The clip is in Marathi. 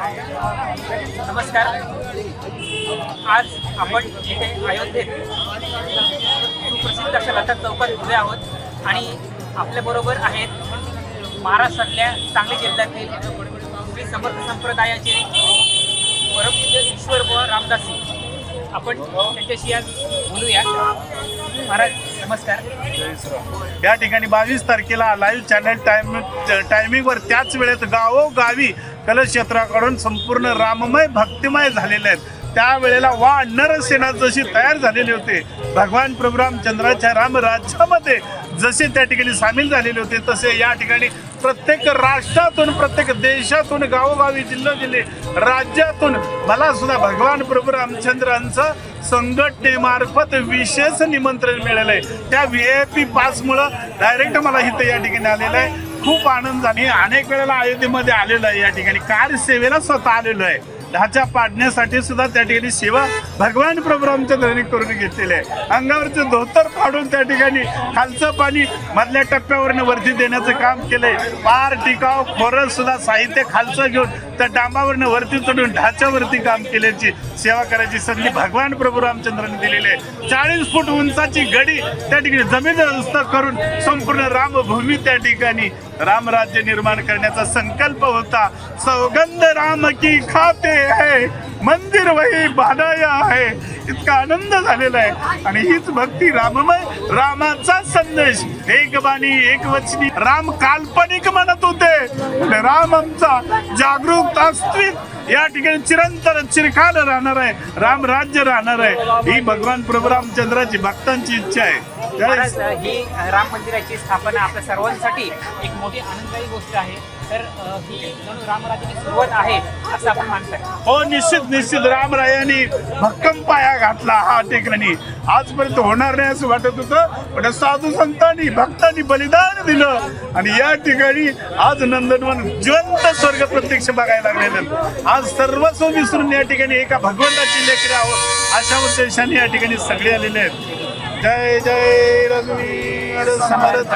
नमस्कार। आज आपण इथे अयोध्येत सुप्रसिद्ध अशा लता चौकात उभे आहोत आणि आपल्याबरोबर आहेत महाराष्ट्रातल्या सांगली जिल्ह्यातील श्री समर्थ संप्रदायाचे परमपूज्य ईश्वरबुवा रामदासी। आपण त्यांच्याशी आज बोलूया। महाराज नमस्कार। या ठिकाणी 22 तारखेला लाईव्ह चॅनल टायमिंगवर त्याच वेळेत गावोगावी कलश यात्राकडून संपूर्ण राममय भक्तिमय झालेले आहेत। त्यावेळेला नरसेना जशी तयार झालेली होते, भगवान प्रभू रामचंद्राच्या रामराज्यामध्ये जसे त्या ठिकाणी सामील झालेले होते, तसे या ठिकाणी प्रत्येक राष्ट्रातून, प्रत्येक देशातून, गावोगावी, जिल्हे राज्यातून मला सुद्धा भगवान प्रभू रामचंद्रांचं संघटनेमार्फत विशेष निमंत्रण मिळालं आहे। त्या VIP पासमुळं डायरेक्ट मला इथं या ठिकाणी आलेलं आहे। खूप आनंद झाला। अनेक वेळेला अयोध्येमध्ये आलेलो आहे, या ठिकाणी कार्यसेवेला स्वतः आलेलो आहे। ढाचा पाडण्यासाठी सुद्धा त्या ठिकाणी सेवा भगवान प्रभू रामचंद्रांनी करून घेतलेली आहे। अंगावरचे धोतर फाडून त्या ठिकाणी खालचं पाणी मधल्या टप्प्यावरनं वरती देण्याचं काम केलंय। पार टिकाव खोरं सुद्धा साहित्य खालचं घेऊन त्या डांबावरनं वरती चढून ढाच्यावरती काम केल्याची सेवा करायची संधी भगवान प्रभू रामचंद्रांनी दिलेली आहे। 40 फूट उंचाची गडी त्या ठिकाणी जमीनस्थ करून संपूर्ण रामभूमी त्या ठिकाणी रामराज्य निर्माण करण्याचा संकल्प होता। सौगंध राम की खाते है, मंदिर वही बनाया है। इतका आनंद झालेला आहे आणि हीच भक्ती राममय, रामाचा संदेश एक बाणी एक वचनी। राम काल्पनिक म्हणत होते, राम आमचा जागरूक अस्तित्व या ठिकाणी चिरंतर चिरकाल राहणार आहे, राम राज्य राहणार आहे। ही भगवान प्रभू रामचंद्राची भक्तांची इच्छा आहे। ही राम मंदिराची स्थापना आपल्या सर्वांसाठी एक मोठी आनंददायी गोष्ट आहे। तर ही रामराज्याची सुरुवात आहे असं आपण मानताय? हो, निश्चित रामरायांनी भक्कम पाया घातला हा ठिकाणी। आजपर्यंत होणार नाही असं वाटत होतं, पण साधू संतांनी भक्तांनी बलिदान दिलं आणि या ठिकाणी आज नंदनवन जिवंत स्वर्ग प्रत्यक्ष बघायला लागलेलं। आज सर्वस्व विसरून या ठिकाणी एका भगवंताची लेकरे आहोत अशा उद्देशाने या ठिकाणी सगळे आलेले आहेत। जय जय रघुवीर समर्थ।